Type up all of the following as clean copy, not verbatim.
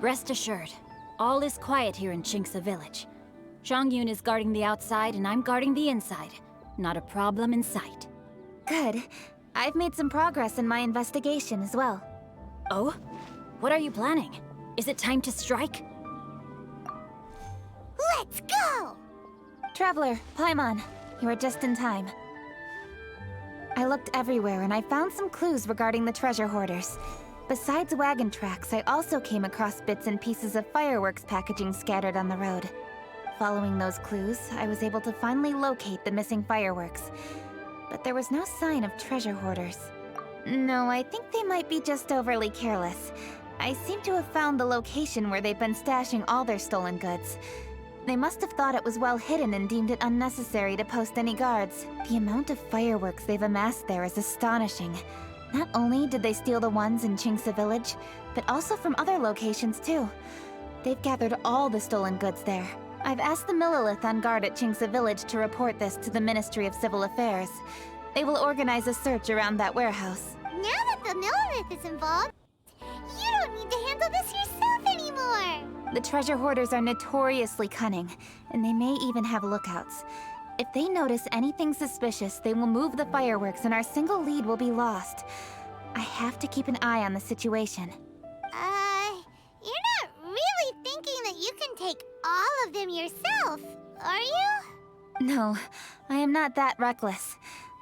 Rest assured, all is quiet here in Chinksa village. Zhongyun is guarding the outside and I'm guarding the inside. Not a problem in sight. Good. I've made some progress in my investigation as well. Oh? What are you planning? Is it time to strike? Let's go! Traveler, Paimon, you are just in time. I looked everywhere and I found some clues regarding the treasure hoarders. Besides wagon tracks, I also came across bits and pieces of fireworks packaging scattered on the road. Following those clues, I was able to finally locate the missing fireworks. But there was no sign of treasure hoarders. No, I think they might be just overly careless. I seem to have found the location where they've been stashing all their stolen goods. They must have thought it was well hidden and deemed it unnecessary to post any guards. The amount of fireworks they've amassed there is astonishing. Not only did they steal the ones in Chinksa village, but also from other locations too. They've gathered all the stolen goods there. I've asked the Millilith on guard at Chinksa village to report this to the Ministry of Civil Affairs. They will organize a search around that warehouse. Now that the Millilith is involved, you don't need to handle this yourself anymore! The treasure hoarders are notoriously cunning, and they may even have lookouts. If they notice anything suspicious, they will move the fireworks and our single lead will be lost. I have to keep an eye on the situation. You're not really thinking that you can take all of them yourself, are you? No, I am not that reckless.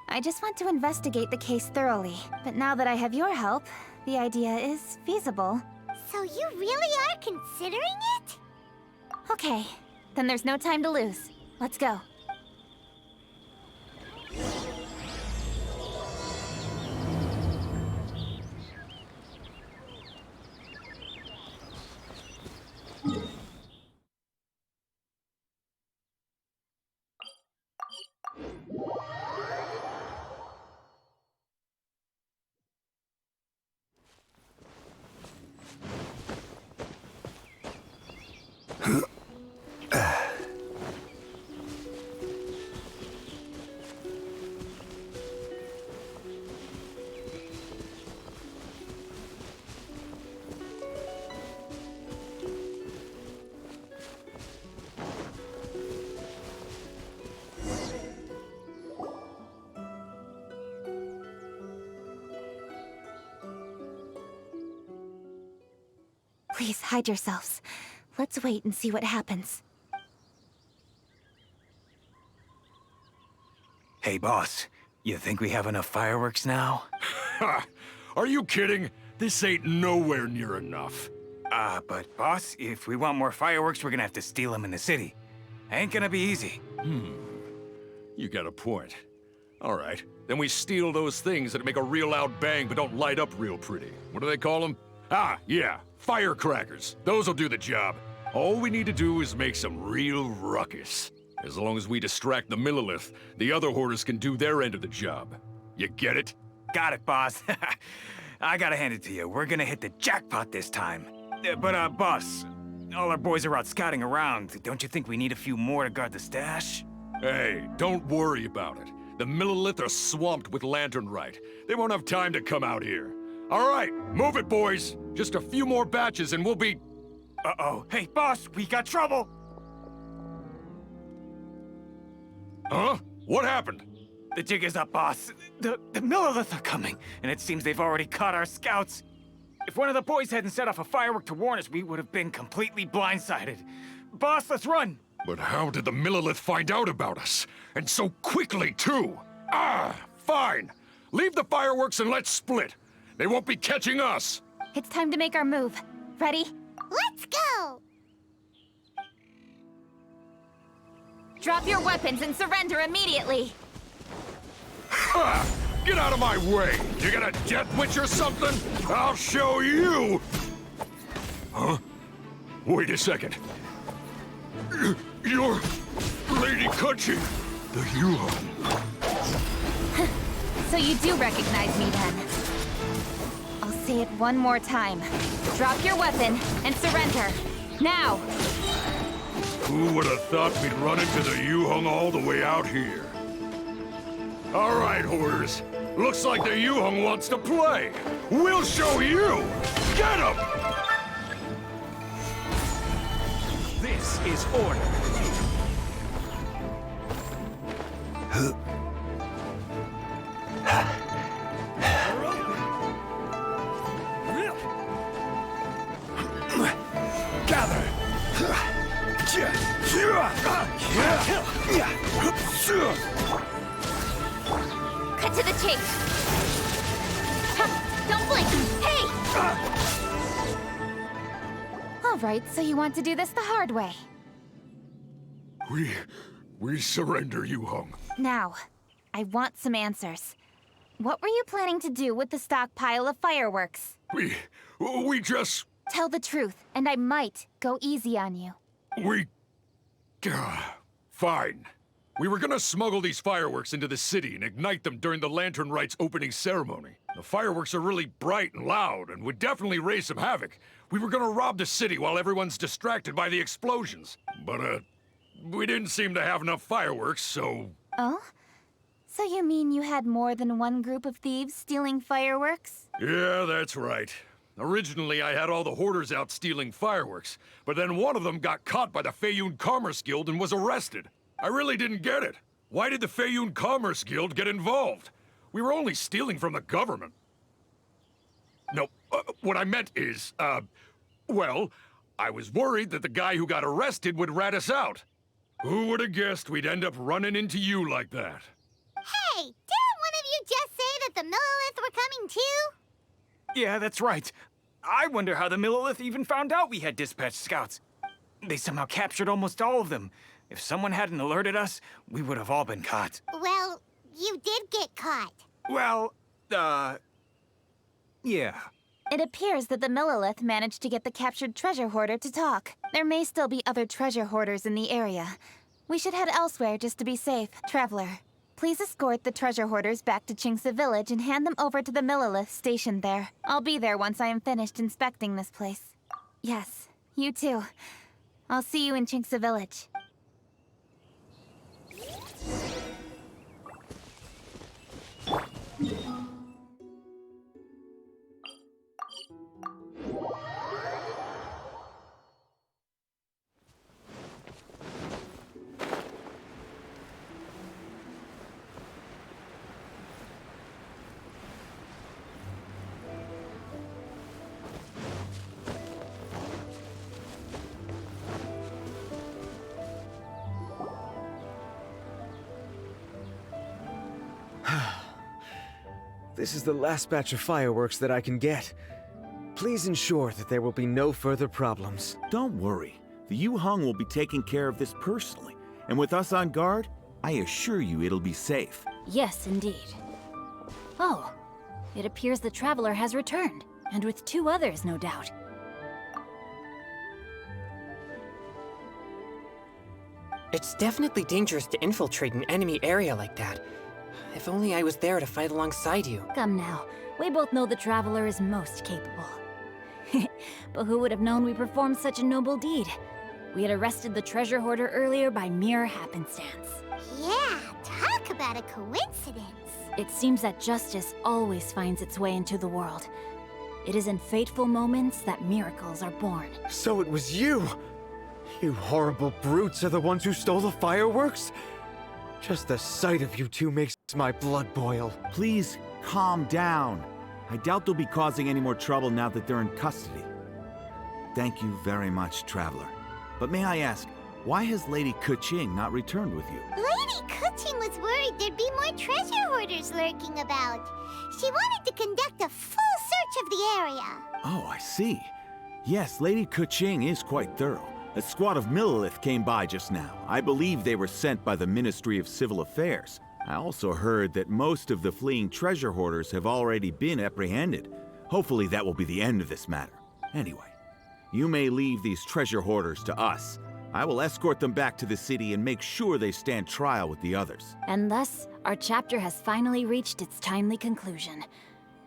I just want to investigate the case thoroughly. But now that I have your help, the idea is feasible. So you really are considering it? Okay, then there's no time to lose. Let's go. Please hide yourselves. Let's wait and see what happens. Hey, boss. You think we have enough fireworks now? Ha! Are you kidding? This ain't nowhere near enough. But boss, if we want more fireworks, we're gonna have to steal them in the city. Ain't gonna be easy. You got a point. All right, then we steal those things that make a real loud bang but don't light up real pretty. What do they call them? Ah, yeah, firecrackers. Those'll do the job. All we need to do is make some real ruckus. As long as we distract the Millilith, the other hoarders can do their end of the job. You get it? Got it, boss. I gotta hand it to you. We're gonna hit the jackpot this time. But, boss, all our boys are out scouting around. Don't you think we need a few more to guard the stash? Hey, don't worry about it. The Millilith are swamped with lantern Rite. They won't have time to come out here. All right, move it, boys. Just a few more batches and we'll be... Uh-oh. Hey, boss, we got trouble! Huh? What happened? The jig is up, boss. The Millilith are coming, and it seems they've already caught our scouts. If one of the boys hadn't set off a firework to warn us, we would have been completely blindsided. Boss, let's run! But how did the Millilith find out about us? And so quickly, too? Ah, fine. Leave the fireworks and let's split. They won't be catching us. It's time to make our move. Ready? Let's go! Drop your weapons and surrender immediately! Ha! Get out of my way! You got a jet witch or something? I'll show you! Huh? Wait a second. You're... Lady Kuchi, the Yuhan. So you do recognize me then? I'll say it one more time. Drop your weapon and surrender. Now! Who would have thought we'd run into the Yuhong all the way out here? All right, hoarders. Looks like the Yuhong wants to play. We'll show you! Get him! This is order. Gather! Cut to the chase! Ha, don't blink! Hey! All right, so you want to do this the hard way. We surrender, Yu Hong. Now, I want some answers. What were you planning to do with the stockpile of fireworks? We just... Tell the truth, and I might go easy on you. Fine. We were gonna smuggle these fireworks into the city and ignite them during the Lantern Rite's opening ceremony. The fireworks are really bright and loud and would definitely raise some havoc. We were gonna rob the city while everyone's distracted by the explosions. But, we didn't seem to have enough fireworks, so... Oh? So you mean you had more than one group of thieves stealing fireworks? Yeah, that's right. Originally, I had all the hoarders out stealing fireworks, but then one of them got caught by the Feiyun Commerce Guild and was arrested. I really didn't get it. Why did the Feiyun Commerce Guild get involved? We were only stealing from the government. No, what I meant is, well, I was worried that the guy who got arrested would rat us out. Who would have guessed we'd end up running into you like that? Hey, didn't one of you just say that the Millilith were coming too? Yeah, that's right. I wonder how the Millilith even found out we had dispatched scouts. They somehow captured almost all of them. If someone hadn't alerted us, we would have all been caught. Well, you did get caught. Well, yeah. It appears that the Millilith managed to get the captured treasure hoarder to talk. There may still be other treasure hoarders in the area. We should head elsewhere just to be safe. Traveler, please escort the treasure hoarders back to Chingsa Village and hand them over to the Millilith stationed there. I'll be there once I am finished inspecting this place. Yes, you too. I'll see you in Chingsa Village. This is the last batch of fireworks that I can get. Please ensure that there will be no further problems. Don't worry. The Yu Hong will be taking care of this personally. And with us on guard, I assure you it'll be safe. Yes, indeed. Oh, it appears the Traveler has returned, and with 2 others, no doubt. It's definitely dangerous to infiltrate an enemy area like that. If only I was there to fight alongside you. Come now, we both know the Traveler is most capable. But who would have known we performed such a noble deed? We had arrested the treasure hoarder earlier by mere happenstance. Yeah, talk about a coincidence. It seems that justice always finds its way into the world. It is in fateful moments that miracles are born. So it was you! You horrible brutes are the ones who stole the fireworks? Just the sight of you two makes my blood boil. Please, calm down. I doubt they'll be causing any more trouble now that they're in custody. Thank you very much, Traveler. But may I ask, why has Lady Keqing not returned with you? Lady Keqing was worried there'd be more treasure hoarders lurking about. She wanted to conduct a full search of the area. Oh, I see. Yes, Lady Keqing is quite thorough. A squad of Millilith came by just now. I believe they were sent by the Ministry of Civil Affairs. I also heard that most of the fleeing treasure hoarders have already been apprehended. Hopefully that will be the end of this matter. Anyway, you may leave these treasure hoarders to us. I will escort them back to the city and make sure they stand trial with the others. And thus, our chapter has finally reached its timely conclusion.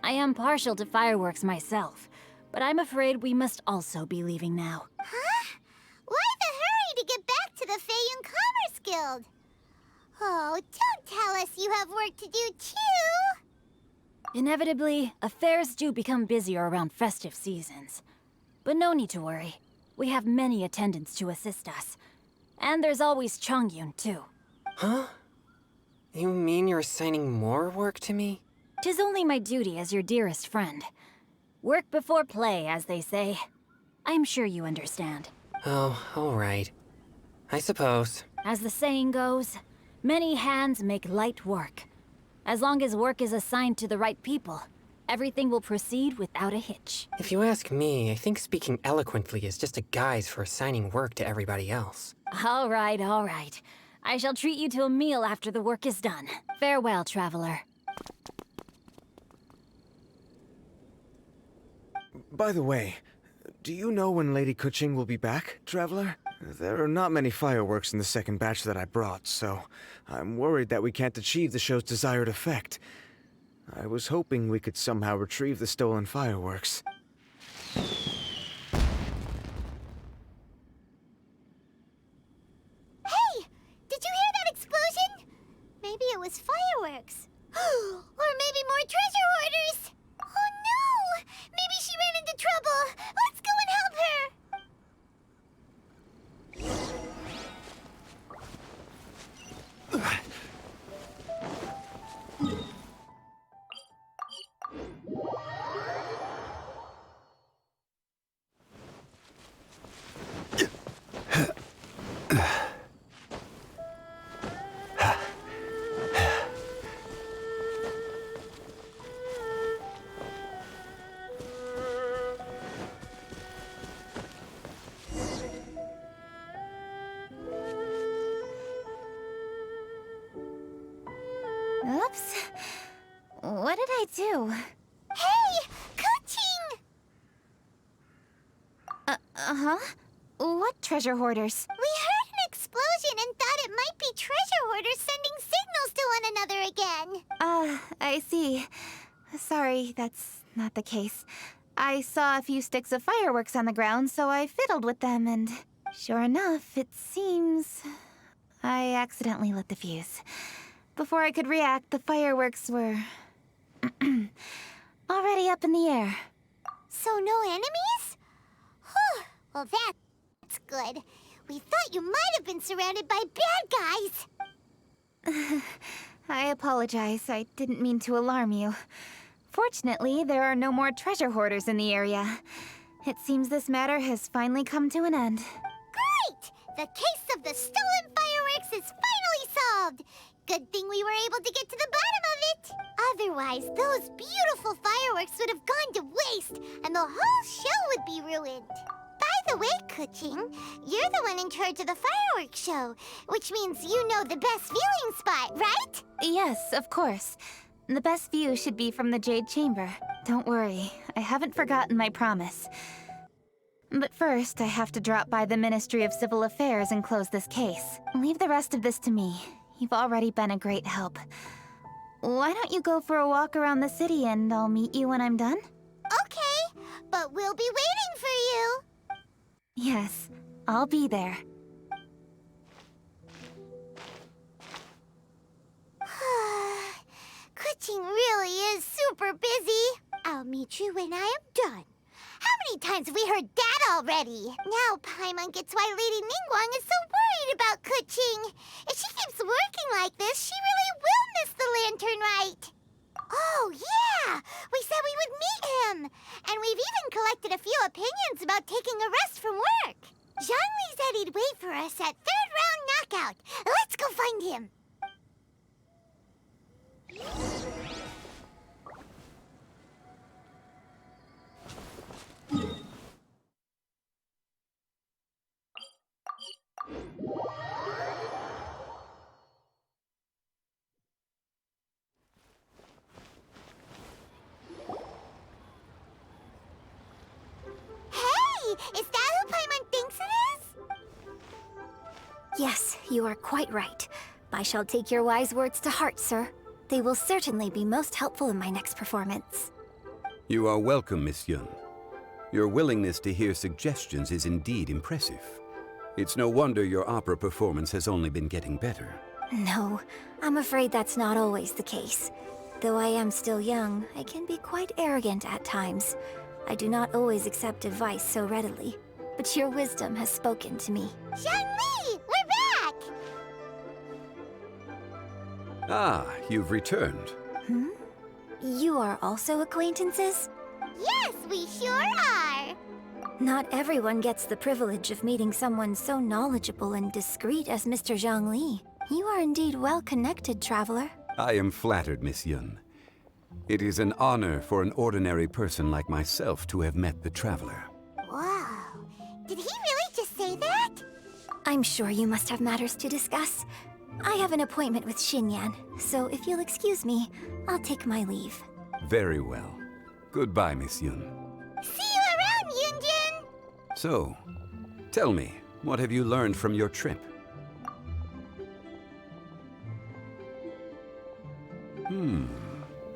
I am partial to fireworks myself, but I'm afraid we must also be leaving now. Huh? Why the hurry to get back to the Feiyun Commerce Guild? Oh, don't tell us you have work to do too! Inevitably, affairs do become busier around festive seasons. But no need to worry. We have many attendants to assist us. And there's always Chongyun, too. Huh? You mean you're assigning more work to me? 'Tis only my duty as your dearest friend. Work before play, as they say. I'm sure you understand. Oh, alright. I suppose. As the saying goes, many hands make light work. As long as work is assigned to the right people, everything will proceed without a hitch. If you ask me, I think speaking eloquently is just a guise for assigning work to everybody else. All right, all right. I shall treat you to a meal after the work is done. Farewell, traveler. By the way, do you know when Lady Kuching will be back, Traveler? There are not many fireworks in the second batch that I brought, so I'm worried that we can't achieve the show's desired effect. I was hoping we could somehow retrieve the stolen fireworks. Hey! Did you hear that explosion? Maybe it was fireworks. Or maybe more treasure hoarders! Oh no! Maybe she ran into trouble! Let's go and help her! Oops. What did I do? Hey! Coaching! Uh-huh? What treasure hoarders? We heard an explosion and thought it might be treasure hoarders sending signals to one another again. I see. Sorry, that's not the case. I saw a few sticks of fireworks on the ground, so I fiddled with them, and sure enough, it seems I accidentally lit the fuse. Before I could react, the fireworks were already up in the air. So no enemies? Whew. Well, that's good. We thought you might have been surrounded by bad guys. I apologize. I didn't mean to alarm you. Fortunately, there are no more treasure hoarders in the area. It seems this matter has finally come to an end. Great! The case of the stolen fireworks is finally solved. Good thing we were able to get to the bottom of it. Otherwise, those beautiful fireworks would have gone to waste, and the whole show would be ruined. By the way, Kuching, you're the one in charge of the fireworks show, which means you know the best viewing spot, right? Yes, of course. The best view should be from the Jade Chamber. Don't worry, I haven't forgotten my promise. But first, I have to drop by the Ministry of Civil Affairs and close this case. Leave the rest of this to me. You've already been a great help. Why don't you go for a walk around the city and I'll meet you when I'm done? Okay, but we'll be waiting for you. Yes, I'll be there. Kuching really is super busy. I'll meet you when I am done. How many times have we heard that already? Now Paimon gets why Lady Ningguang is so worried about Kuching. If she keeps working like this, she really will miss the lantern rite. Oh, yeah! We said we would meet him! And we've even collected a few opinions about taking a rest from work. Zhongli said he'd wait for us at third round knockout. Let's go find him. Hey! Is that who Paimon thinks it is? Yes, you are quite right. I shall take your wise words to heart, sir. They will certainly be most helpful in my next performance. You are welcome, Miss Yun. Your willingness to hear suggestions is indeed impressive. It's no wonder your opera performance has only been getting better. No, I'm afraid that's not always the case. Though I am still young, I can be quite arrogant at times. I do not always accept advice so readily. but your wisdom has spoken to me. Zhongli, we're back! Ah, you've returned. You are also acquaintances? Yes, we sure are! Not everyone gets the privilege of meeting someone so knowledgeable and discreet as Mr. Zhongli. You are indeed well connected, traveler. I am flattered, Miss Yun. It is an honor for an ordinary person like myself to have met the traveler. Wow, did he really just say that? I'm sure you must have matters to discuss. I have an appointment with Xinyan, so if you'll excuse me, I'll take my leave. Very well. Goodbye, Miss Yun. See you around, Yunjin! So, tell me, what have you learned from your trip?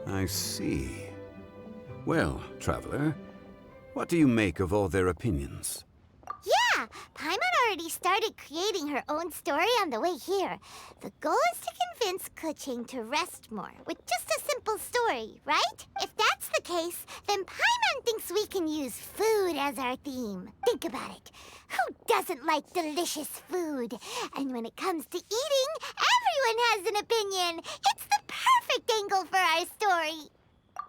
I see. Well, traveler, what do you make of all their opinions? Yeah, Paimon already started creating her own story on the way here. The goal is to convince Keqing to rest more with just a simple story, right? If that's the case, then Paimon thinks we can use food as our theme. Think about it. Who doesn't like delicious food? And when it comes to eating, everyone has an opinion. It's the perfect angle for our story.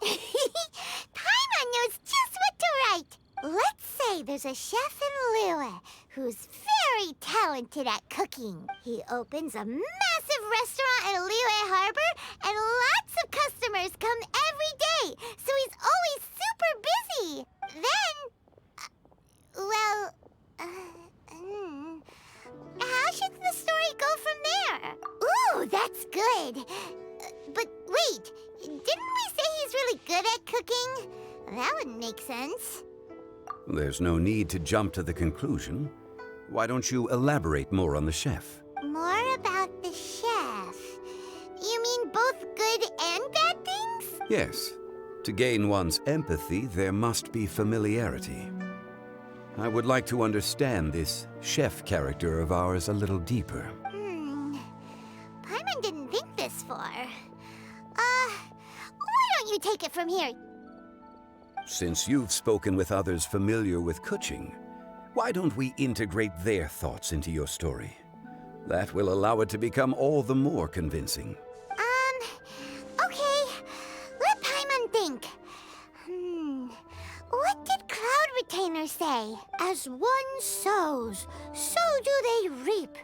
Paimon knows just what to write. Let's say there's a chef in Liyue who's very talented at cooking. He opens a massive restaurant in Liyue Harbor, and lots of customers come every day, so he's always super busy. Then, how should the story go from there? Ooh, that's good. But wait, didn't we say he's really good at cooking? That wouldn't make sense. There's no need to jump to the conclusion. Why don't you elaborate more on the chef? More about the chef. You mean both good and bad things? Yes. To gain one's empathy, there must be familiarity. I would like to understand this chef character of ours a little deeper. Paimon didn't think this far. Why don't you take it from here? Since you've spoken with others familiar with Keqing, why don't we integrate their thoughts into your story? That will allow it to become all the more convincing. Okay. Let Paimon think. What did Cloud Retainer say? As one sows, so do they reap.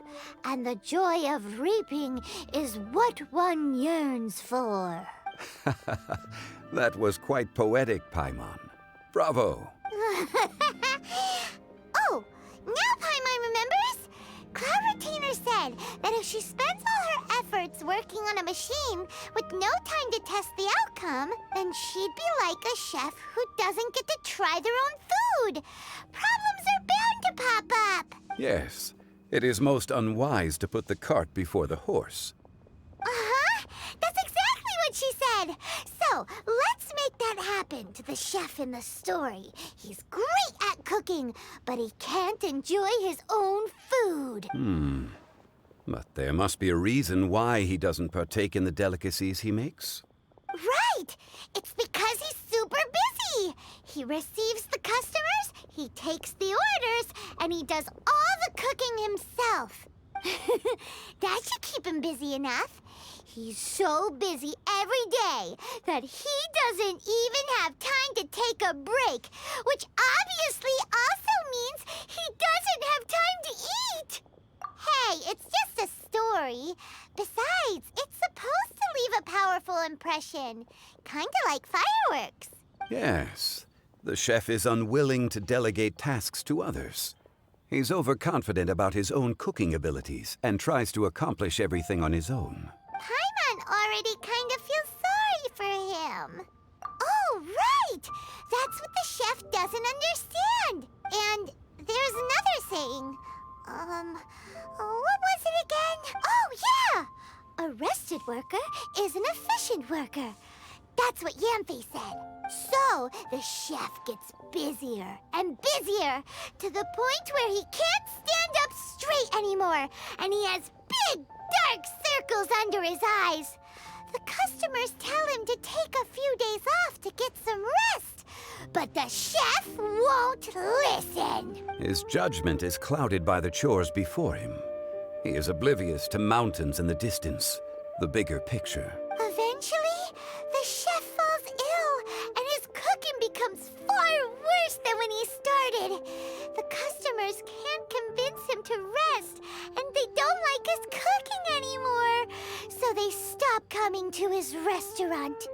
And the joy of reaping is what one yearns for. That was quite poetic, Paimon. Bravo! Oh, now Paimon remembers? Cloud Retainer said that if she spends all her efforts working on a machine with no time to test the outcome, then she'd be like a chef who doesn't get to try their own food. Problems are bound to pop up. Yes, it is most unwise to put the cart before the horse. That's exactly what she said. So, let's make that happen to the chef in the story. He's great at cooking, but he can't enjoy his own food. But there must be a reason why he doesn't partake in the delicacies he makes. Right! It's because he's super busy. He receives the customers, he takes the orders, and he does all the cooking himself. That should keep him busy enough. He's so busy every day that he doesn't even have time to take a break, which obviously also means he doesn't have time to eat. Hey, it's just a story. Besides, it's supposed to leave a powerful impression, kinda like fireworks. Yes, the chef is unwilling to delegate tasks to others. He's overconfident about his own cooking abilities and tries to accomplish everything on his own. Paimon already kind of feels sorry for him. Oh, right! That's what the chef doesn't understand. And there's another saying. What was it again? Oh, yeah! A rested worker is an efficient worker. That's what Yamfe said. So, the chef gets busier and busier to the point where he can't stand up straight anymore, and he has big, dark circles under his eyes. The customers tell him to take a few days off to get some rest, but the chef won't listen. His judgment is clouded by the chores before him. He is oblivious to mountains in the distance, the bigger picture. Eventually, the chef falls ill, and his cooking becomes far worse than when he started. The customers can't convince him to rest, and they don't like his cooking anymore. So they stop coming to his restaurant.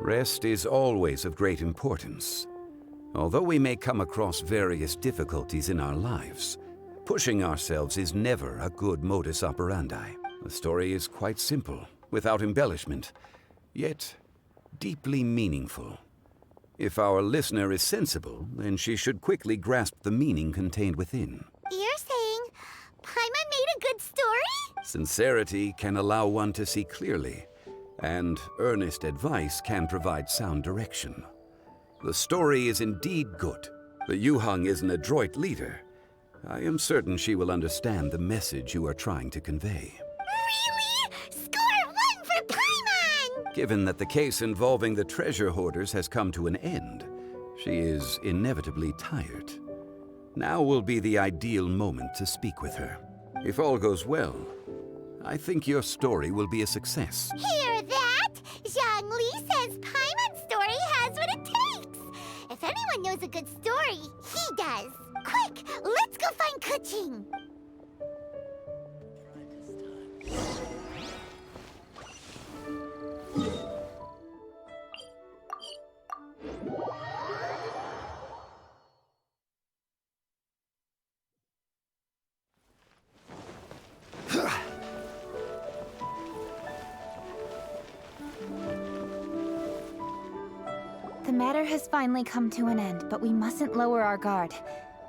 Rest is always of great importance. Although we may come across various difficulties in our lives, pushing ourselves is never a good modus operandi. The story is quite simple, without embellishment, yet deeply meaningful. If our listener is sensible, then she should quickly grasp the meaning contained within. You're saying Paimon made a good story? Sincerity can allow one to see clearly, and earnest advice can provide sound direction. The story is indeed good. The Yuhang is an adroit leader. I am certain she will understand the message you are trying to convey. Really? Score 1 for Paimon! Given that the case involving the treasure hoarders has come to an end, she is inevitably tired. Now will be the ideal moment to speak with her. If all goes well, I think your story will be a success. Hear that? Zhang Li says Paimon's story has what it takes. If anyone knows a good story, he does. Quick, let's go find Kuching. The matter has finally come to an end, but we mustn't lower our guard.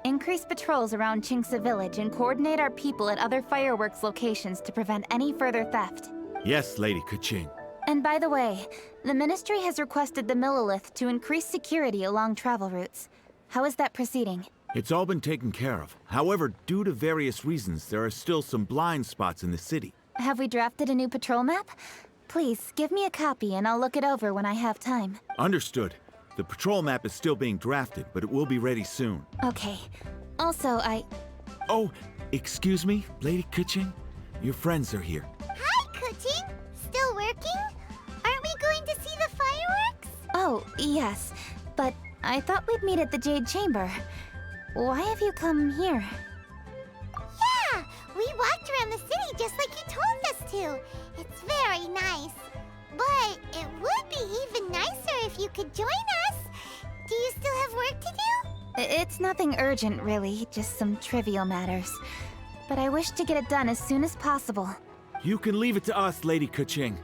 Increase patrols around Qingce Village and coordinate our people at other fireworks locations to prevent any further theft. Yes, Lady Kuching. And by the way, the Ministry has requested the Millelith to increase security along travel routes. How is that proceeding? It's all been taken care of. However, due to various reasons, there are still some blind spots in the city. Have we drafted a new patrol map? Please, give me a copy and I'll look it over when I have time. Understood. The patrol map is still being drafted, but it will be ready soon. Okay. Also, Oh, excuse me, Lady Kuching? Your friends are here. Hi, Kuching. Still working? Aren't we going to see the fireworks? Oh, yes. But I thought we'd meet at the Jade Chamber. Why have you come here? Yeah, we walked around the city just like you told us to. It's very nice. But it would be even nicer if you could join us. Do you still have work to do? It's nothing urgent, really. Just some trivial matters. But I wish to get it done as soon as possible. You can leave it to us, Lady Kuching.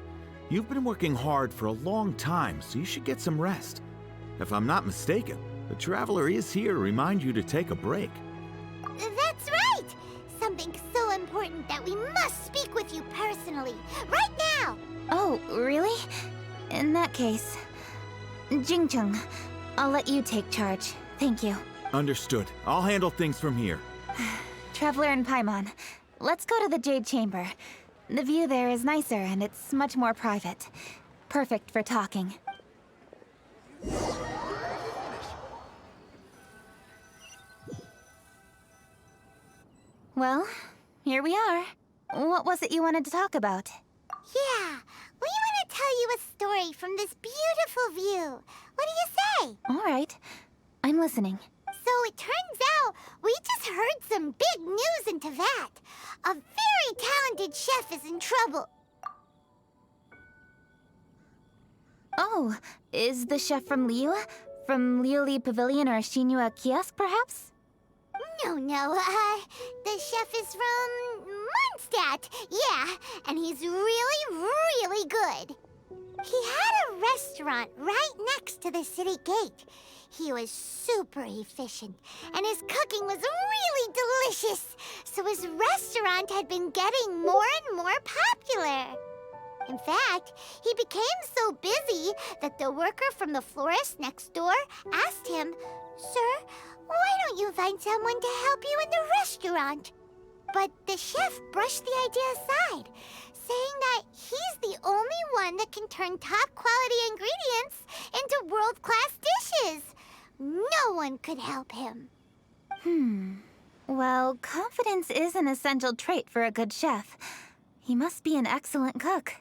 You've been working hard for a long time, so you should get some rest. If I'm not mistaken, the Traveler is here to remind you to take a break. That's right! Something so important that we must speak with you personally, right now! Oh, really? In that case, Jingcheng, I'll let you take charge. Thank you. Understood. I'll handle things from here. Traveler and Paimon, let's go to the Jade Chamber. The view there is nicer and it's much more private. Perfect for talking. Well, here we are. What was it you wanted to talk about? Yeah, we want to tell you a story from this beautiful view. What do you say? All right. I'm listening. So it turns out we just heard some big news in Teyvat. A very talented chef is in trouble. Oh, is the chef from Liyue? From Liuli Pavilion or Shinua Kiosk, perhaps? No, the chef is from Mondstadt. Yeah, and he's really, really good. He had a restaurant right next to the city gate. He was super efficient, and his cooking was really delicious. So his restaurant had been getting more and more popular. In fact, he became so busy that the worker from the florist next door asked him, "Sir, why don't you find someone to help you in the restaurant?" But the chef brushed the idea aside, saying that he's the only one that can turn top-quality ingredients into world-class dishes. No one could help him. Well, confidence is an essential trait for a good chef. He must be an excellent cook.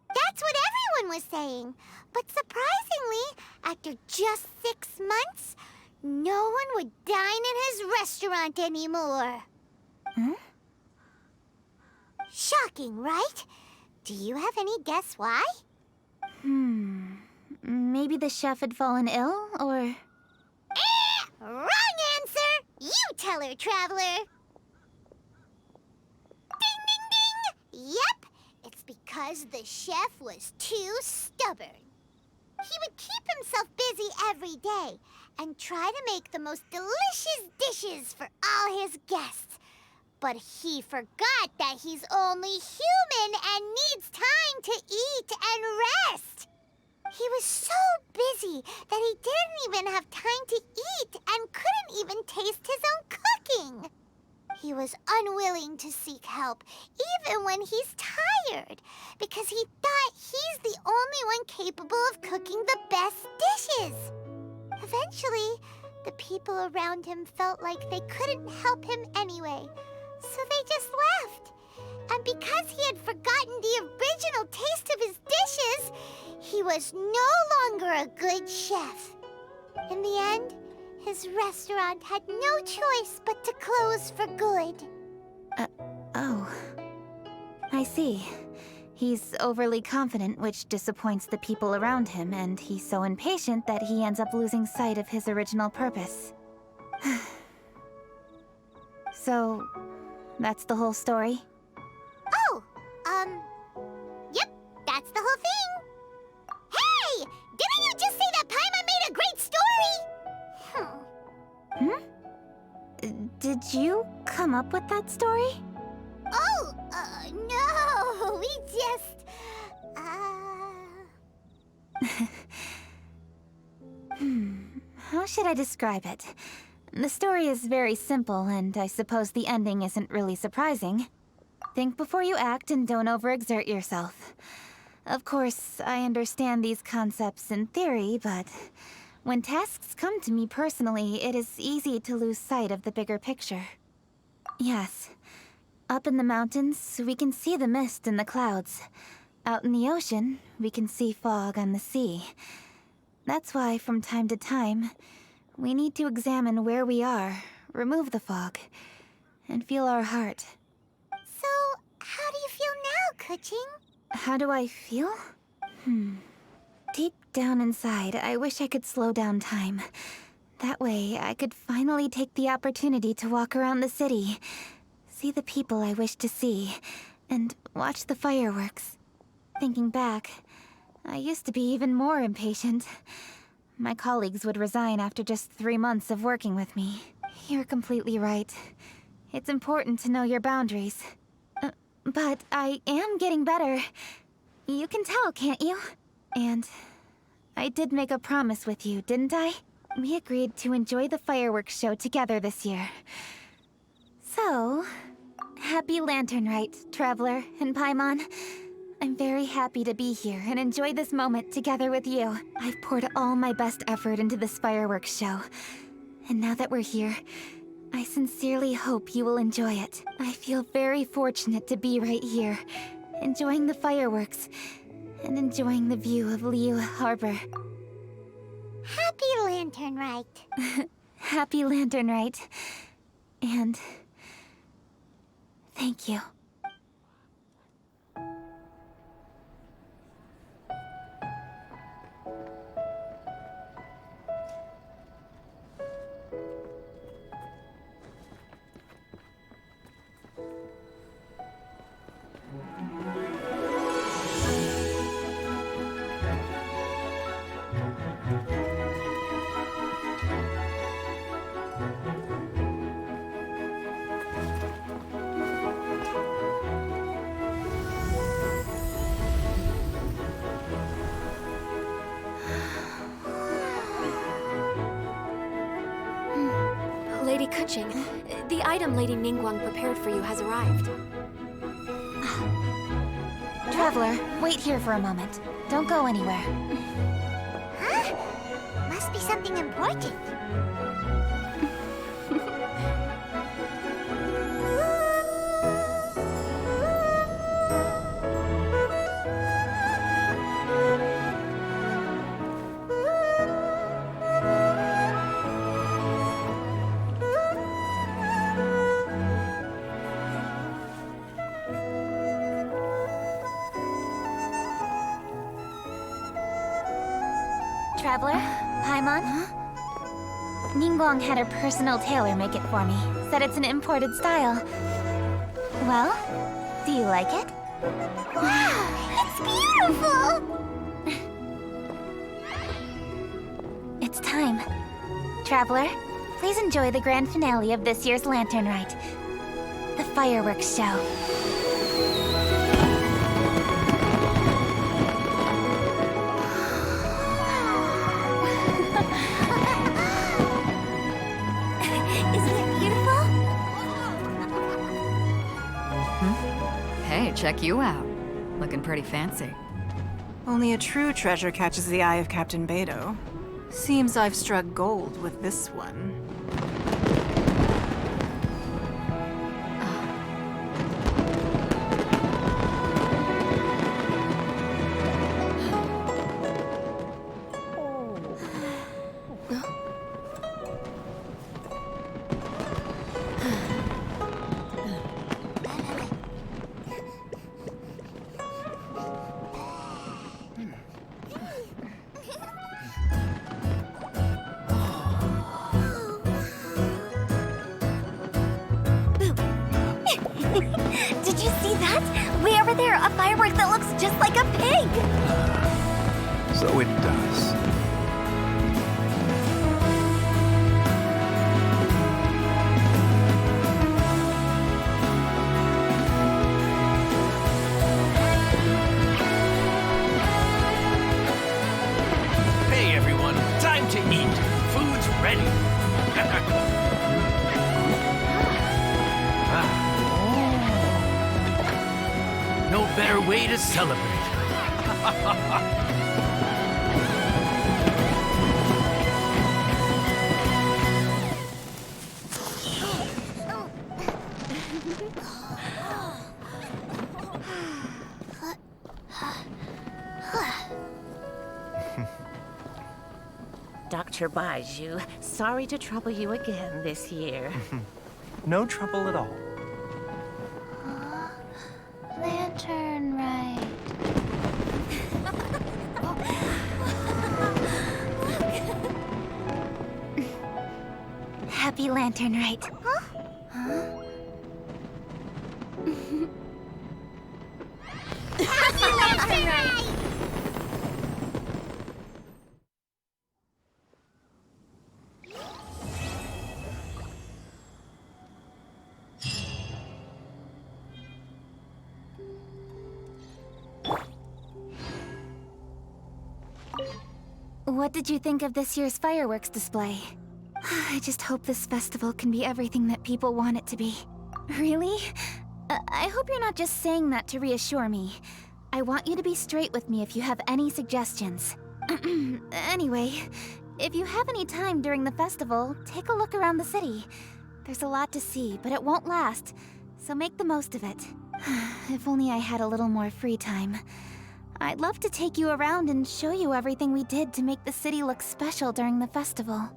That's what everyone was saying. But surprisingly, after just 6 months, no one would dine in his restaurant anymore. Shocking, right? Do you have any guess why? Maybe the chef had fallen ill, or... Wrong answer! You tell her, Traveler! Ding, ding, ding! Yep, it's because the chef was too stubborn. He would keep himself busy every day and try to make the most delicious dishes for all his guests. But he forgot that he's only human and needs time to eat and rest. He was so busy that he didn't even have time to eat and couldn't even taste his own cooking. He was unwilling to seek help, even when he's tired, because he thought he's the only one capable of cooking the best dishes. Eventually, the people around him felt like they couldn't help him anyway, so they just left. And because he had forgotten the original taste of his dishes, he was no longer a good chef. In the end, his restaurant had no choice but to close for good. Oh. I see. He's overly confident, which disappoints the people around him, and he's so impatient that he ends up losing sight of his original purpose. So, that's the whole story? Oh, yep, that's the whole thing. Hey! Didn't you just say that Paimon made a great story? Did you come up with that story? Oh, no, we just, How should I describe it? The story is very simple, and I suppose the ending isn't really surprising. Think before you act and don't overexert yourself. Of course, I understand these concepts in theory, but when tasks come to me personally, it is easy to lose sight of the bigger picture. Yes. Up in the mountains, we can see the mist and the clouds. Out in the ocean, we can see fog on the sea. That's why, from time to time, we need to examine where we are, remove the fog, and feel our heart. So, how do you feel now, Kuching? How do I feel? Deep down inside, I wish I could slow down time. That way, I could finally take the opportunity to walk around the city, see the people I wish to see, and watch the fireworks. Thinking back, I used to be even more impatient. My colleagues would resign after just 3 months of working with me. You're completely right. It's important to know your boundaries. But I am getting better. You can tell, can't you? And I did make a promise with you, didn't I? We agreed to enjoy the fireworks show together this year. So, happy Lantern Rite, Traveler and Paimon. I'm very happy to be here and enjoy this moment together with you. I've poured all my best effort into this fireworks show. And now that we're here, I sincerely hope you will enjoy it. I feel very fortunate to be right here, enjoying the fireworks, and enjoying the view of Liu Harbor. Happy Lantern Rite. Happy Lantern Rite. And thank you. Lady Kuching, the item Lady Ningguang prepared for you has arrived. Traveler, wait here for a moment. Don't go anywhere. Huh? Must be something important. Traveler, Paimon? Ningguang had her personal tailor make it for me. Said it's an imported style. Well, do you like it? Wow, it's beautiful! It's time. Traveler, please enjoy the grand finale of this year's Lantern Rite. The fireworks show. Hey, check you out. Looking pretty fancy. Only a true treasure catches the eye of Captain Beidou. Seems I've struck gold with this one. Did you see that? Way over there, a firework that looks just like a pig! So it does. Hey everyone, time to eat. Food's ready. No better way to celebrate. Dr. Baiju, sorry to trouble you again this year. No trouble at all. Lantern Rite. Happy Lantern Rite. Happy Lantern Rite! What did you think of this year's fireworks display? I just hope this festival can be everything that people want it to be. Really? I hope you're not just saying that to reassure me. I want you to be straight with me if you have any suggestions. Anyway, if you have any time during the festival, take a look around the city. There's a lot to see, but it won't last, so make the most of it. If only I had a little more free time. I'd love to take you around and show you everything we did to make the city look special during the festival.